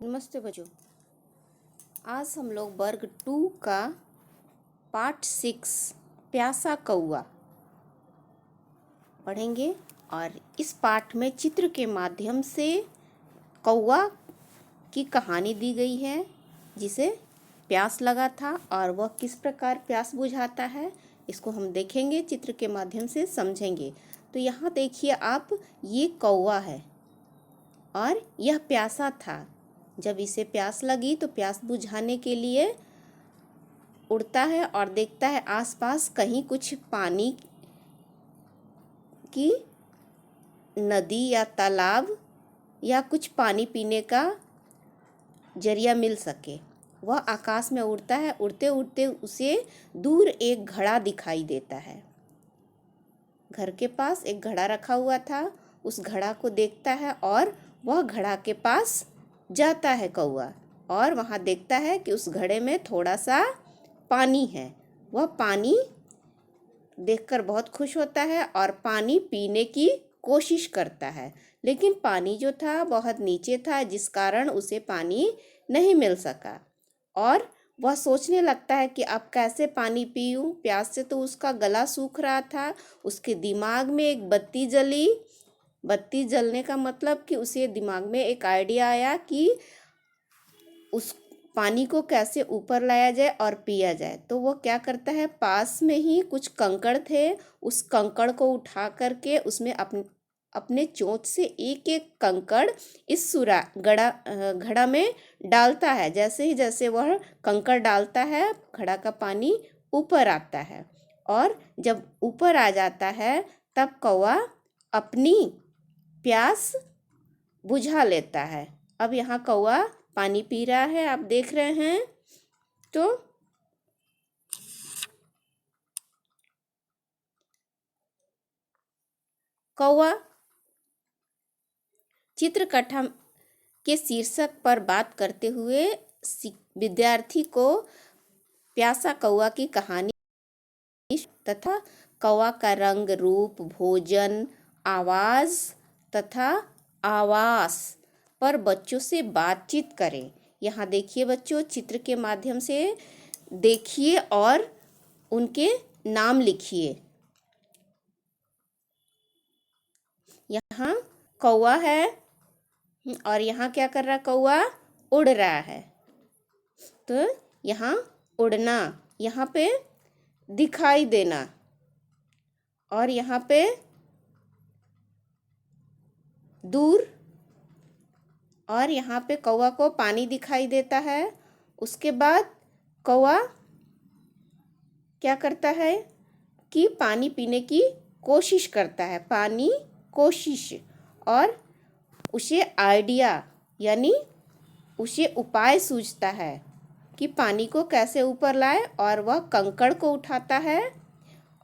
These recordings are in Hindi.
नमस्ते बच्चों। आज हम लोग वर्ग 2 का पार्ट 6 प्यासा कौआ पढ़ेंगे और इस पाठ में चित्र के माध्यम से कौआ की कहानी दी गई है जिसे प्यास लगा था और वह किस प्रकार प्यास बुझाता है इसको हम देखेंगे, चित्र के माध्यम से समझेंगे। तो यहाँ देखिए आप, ये कौआ है और यह प्यासा था। जब इसे प्यास लगी तो प्यास बुझाने के लिए उड़ता है और देखता है आसपास कहीं कुछ पानी की नदी या तालाब या कुछ पानी पीने का जरिया मिल सके। वह आकाश में उड़ता है। उड़ते उड़ते उसे दूर एक घड़ा दिखाई देता है। घर के पास एक घड़ा रखा हुआ था। उस घड़ा को देखता है और वह घड़ा के पास जाता है कौआ, और वहाँ देखता है कि उस घड़े में थोड़ा सा पानी है। वह पानी देखकर बहुत खुश होता है और पानी पीने की कोशिश करता है, लेकिन पानी जो था बहुत नीचे था, जिस कारण उसे पानी नहीं मिल सका। और वह सोचने लगता है कि अब कैसे पानी पीऊँ, प्यास से तो उसका गला सूख रहा था। उसके दिमाग में एक बत्ती जली। बत्ती जलने का मतलब कि उसे दिमाग में एक आइडिया आया कि उस पानी को कैसे ऊपर लाया जाए और पिया जाए। तो वो क्या करता है, पास में ही कुछ कंकड़ थे, उस कंकड़ को उठा करके उसमें अपने चोंच से एक एक कंकड़ इस घड़ा में डालता है। जैसे वह कंकड़ डालता है, घड़ा का पानी ऊपर आता है, और जब ऊपर आ जाता है तब कौआ अपनी प्यास बुझा लेता है। अब यहाँ कौआ पानी पी रहा है, आप देख रहे हैं। तो कौआ चित्रकथा के शीर्षक पर बात करते हुए विद्यार्थी को प्यासा कौआ की कहानी तथा कौआ का रंग, रूप, भोजन, आवाज तथा आवास पर बच्चों से बातचीत करें। यहाँ देखिए बच्चों, चित्र के माध्यम से देखिए और उनके नाम लिखिए। यहाँ कौआ है और यहाँ क्या कर रहा है, कौआ उड़ रहा है। तो यहाँ उड़ना, यहाँ पे दिखाई देना, और यहाँ पे दूर, और यहाँ पे कौआ को पानी दिखाई देता है। उसके बाद कौआ क्या करता है कि पानी पीने की कोशिश करता है। पानी कोशिश, और उसे आइडिया यानी उसे उपाय सूझता है कि पानी को कैसे ऊपर लाए, और वह कंकड़ को उठाता है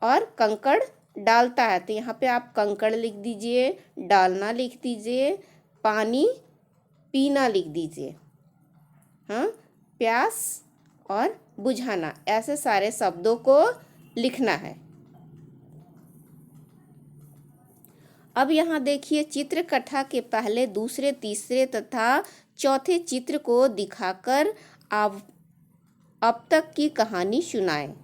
और कंकड़ डालता है। तो यहाँ पे आप कंकड़ लिख दीजिए, डालना लिख दीजिए, पानी पीना लिख दीजिए। हाँ, प्यास और बुझाना, ऐसे सारे शब्दों को लिखना है। अब यहाँ देखिए, चित्रकथा के पहले, दूसरे, तीसरे तथा चौथे चित्र को दिखाकर आप अब तक की कहानी सुनाएं।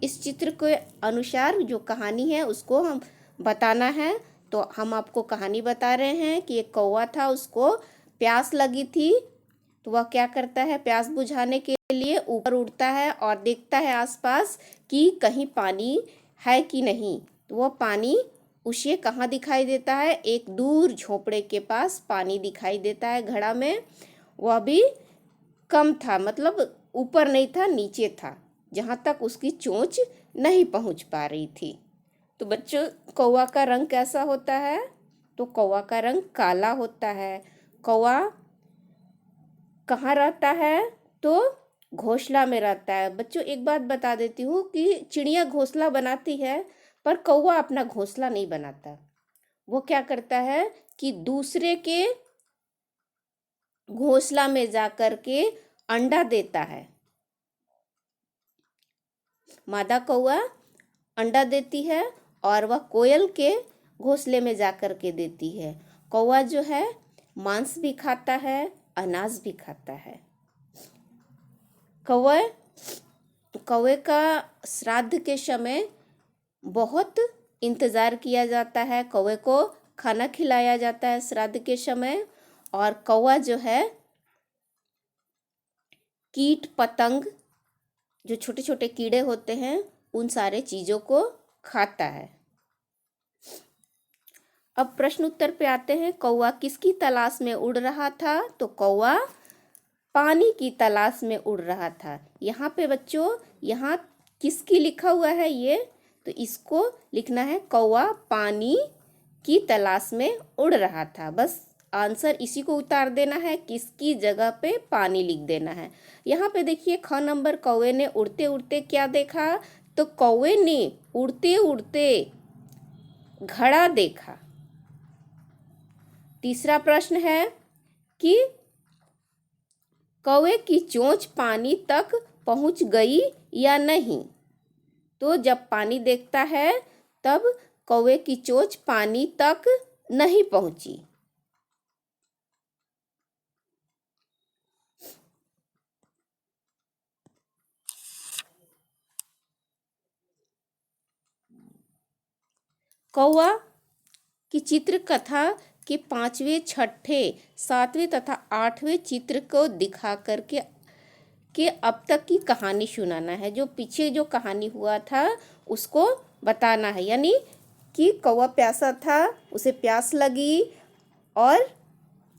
इस चित्र के अनुसार जो कहानी है उसको हम बताना है। तो हम आपको कहानी बता रहे हैं कि एक कौवा था, उसको प्यास लगी थी। तो वह क्या करता है, प्यास बुझाने के लिए ऊपर उड़ता है और देखता है आसपास कि कहीं पानी है कि नहीं। तो वह पानी उसे कहाँ दिखाई देता है, एक दूर झोपड़े के पास पानी दिखाई देता है घड़ा में। वह भी कम था, मतलब ऊपर नहीं था, नीचे था, जहाँ तक उसकी चोंच नहीं पहुँच पा रही थी। तो बच्चों, कौवा का रंग कैसा होता है? तो कौवा का रंग काला होता है। कौवा कहाँ रहता है? तो घोंसला में रहता है। बच्चों, एक बात बता देती हूँ कि चिड़िया घोंसला बनाती है, पर कौवा अपना घोंसला नहीं बनाता। वो क्या करता है कि दूसरे के घोंसला में जाकर के अंडा देता है। मादा कौआ अंडा देती है और वह कोयल के घोंसले में जाकर के देती है। कौवा जो है मांस भी खाता है, अनाज भी खाता है। कौवे का श्राद्ध के समय बहुत इंतज़ार किया जाता है। कौवे को खाना खिलाया जाता है श्राद्ध के समय। और कौवा जो है कीट पतंग, जो छोटे छोटे कीड़े होते हैं, उन सारे चीज़ों को खाता है। अब प्रश्न उत्तर पे आते हैं। कौवा किसकी तलाश में उड़ रहा था? तो कौवा पानी की तलाश में उड़ रहा था। यहाँ पे बच्चों, यहाँ किसकी लिखा हुआ है ये, तो इसको लिखना है कौवा पानी की तलाश में उड़ रहा था। बस आंसर इसी को उतार देना है, किसकी जगह पे पानी लिख देना है। यहाँ पे देखिए ख नंबर, कौवे ने उड़ते उड़ते क्या देखा? तो कौवे ने उड़ते उड़ते घड़ा देखा। तीसरा प्रश्न है कि कौवे की चोंच पानी तक पहुंच गई या नहीं? तो जब पानी देखता है तब कौवे की चोंच पानी तक नहीं पहुंची। कौवा की चित्र कथा के 5वें, 6ठे, 7वें तथा 8वें चित्र को दिखा करके अब तक की कहानी सुनाना है। जो पीछे जो कहानी हुआ था उसको बताना है। यानी कि कौवा प्यासा था, उसे प्यास लगी और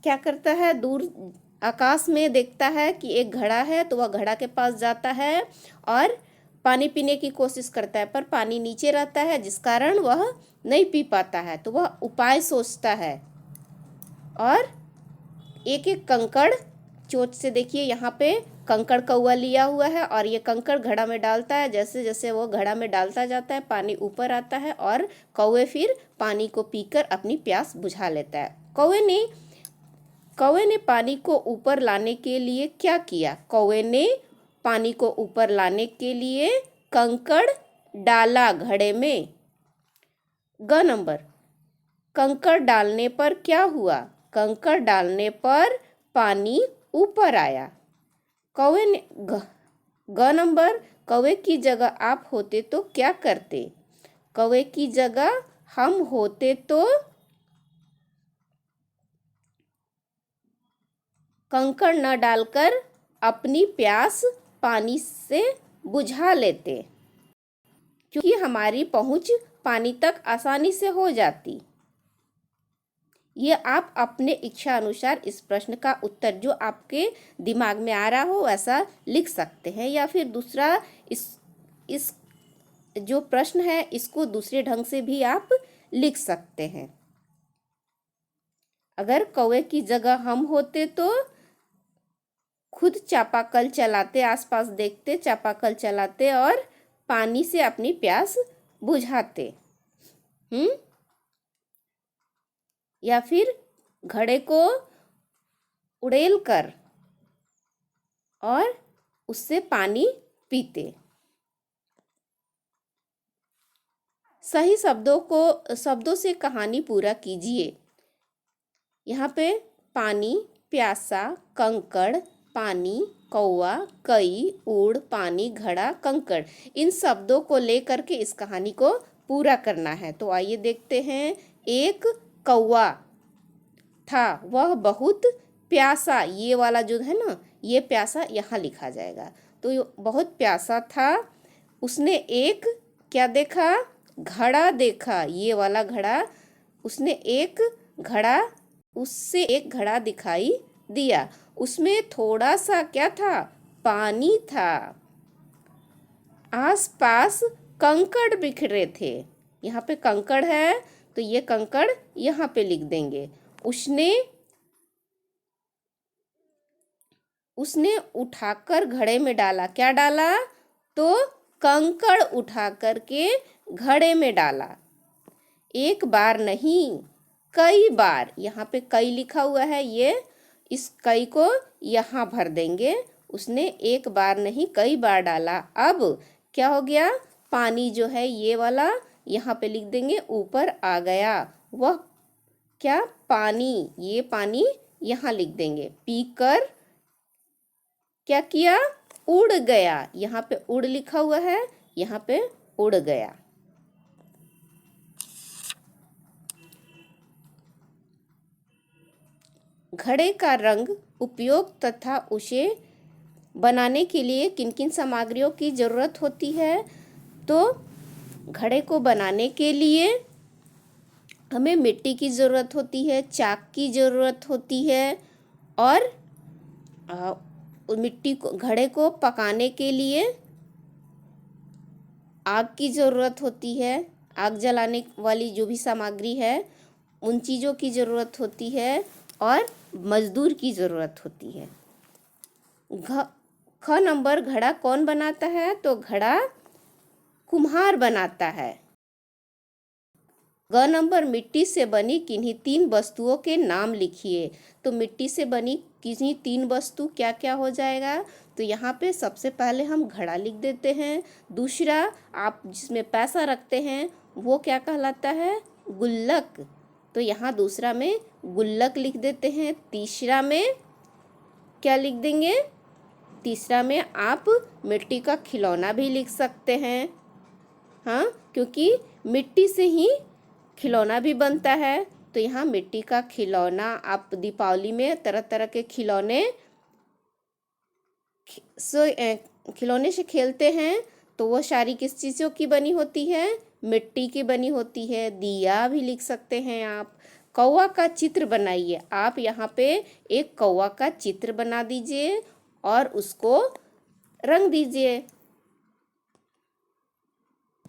क्या करता है, दूर आकाश में देखता है कि एक घड़ा है, तो वह घड़ा के पास जाता है और पानी पीने की कोशिश करता है, पर पानी नीचे रहता है जिस कारण वह नहीं पी पाता है। तो वह उपाय सोचता है और एक एक कंकड़ चोंच से, देखिए यहाँ पे कंकड़ कौवा लिया हुआ है और ये कंकड़ घड़ा में डालता है। जैसे जैसे वो घड़ा में डालता जाता है पानी ऊपर आता है और कौवे फिर पानी को पीकर अपनी प्यास बुझा लेता है। कौवे ने पानी को ऊपर लाने के लिए क्या किया? कौवे ने पानी को ऊपर लाने के लिए कंकड़ डाला घड़े में। ग नंबर, कंकड़ डालने पर क्या हुआ? कंकड़ डालने पर पानी ऊपर आया। कौवे ने ग नंबर, कौवे की जगह आप होते तो क्या करते? कौवे की जगह हम होते तो कंकड़ न डालकर अपनी प्यास पानी से बुझा लेते, क्योंकि हमारी पहुंच पानी तक आसानी से हो जाती। ये आप अपने इच्छा अनुसार इस प्रश्न का उत्तर जो आपके दिमाग में आ रहा हो ऐसा लिख सकते हैं, या फिर दूसरा इस जो प्रश्न है इसको दूसरे ढंग से भी आप लिख सकते हैं। अगर कौवे की जगह हम होते तो खुद चापाकल चलाते, आसपास देखते, चापाकल चलाते और पानी से अपनी प्यास बुझाते। या फिर घड़े को उड़ेल कर और उससे पानी पीते। सही शब्दों से कहानी पूरा कीजिए। यहाँ पे पानी, प्यासा, कंकड़, पानी, कौवा, कई, उड़, पानी, घड़ा, कंकड़, इन शब्दों को लेकर के इस कहानी को पूरा करना है। तो आइए देखते हैं। एक कौवा था, वह बहुत प्यासा, ये वाला जो है ना, ये प्यासा यहाँ लिखा जाएगा। तो बहुत प्यासा था, उसने एक क्या देखा? घड़ा देखा, ये वाला घड़ा। उसने एक घड़ा, उससे एक घड़ा दिखाई दिया, उसमें थोड़ा सा क्या था? पानी था। आसपास कंकड़ बिखरे थे। यहाँ पे कंकड़ है तो ये कंकड़ यहाँ पे लिख देंगे। उसने उठाकर घड़े में डाला। क्या डाला? तो कंकड़ उठा करके घड़े में डाला। एक बार नहीं, कई बार। यहाँ पे कई लिखा हुआ है, ये इस कई को यहाँ भर देंगे। उसने एक बार नहीं कई बार डाला। अब क्या हो गया? पानी जो है ये वाला यहाँ पे लिख देंगे, ऊपर आ गया। वह क्या? पानी। ये पानी यहाँ लिख देंगे। पीकर क्या किया? उड़ गया। यहाँ पे उड़ लिखा हुआ है, यहाँ पे उड़ गया। घड़े का रंग उपयोग तथा उसे बनाने के लिए किन किन सामग्रियों की ज़रूरत होती है? तो घड़े को बनाने के लिए हमें मिट्टी की ज़रूरत होती है, चाक की ज़रूरत होती है, और मिट्टी को, घड़े को पकाने के लिए आग की ज़रूरत होती है। आग जलाने वाली जो भी सामग्री है उन चीज़ों की ज़रूरत होती है, और मजदूर की ज़रूरत होती है। ख नंबर, घड़ा कौन बनाता है? तो घड़ा कुम्हार बनाता है। ग नंबर, मिट्टी से बनी किन्हीं 3 वस्तुओं के नाम लिखिए। तो मिट्टी से बनी किन्हीं 3 वस्तु क्या क्या हो जाएगा? तो यहाँ पे सबसे पहले हम घड़ा लिख देते हैं। दूसरा, आप जिसमें पैसा रखते हैं वो क्या कहलाता है? गुल्लक। तो यहाँ दूसरा में गुल्लक लिख देते हैं। तीसरा में क्या लिख देंगे? तीसरा में आप मिट्टी का खिलौना भी लिख सकते हैं। हाँ, क्योंकि मिट्टी से ही खिलौना भी बनता है। तो यहाँ मिट्टी का खिलौना, आप दीपावली में तरह तरह के खिलौने से खेलते हैं, तो वो सारी किस चीज़ों की बनी होती है? मिट्टी की बनी होती है। दिया भी लिख सकते हैं आप। कौवा का चित्र बनाइए। आप यहाँ पे एक कौवा का चित्र बना दीजिए और उसको रंग दीजिए।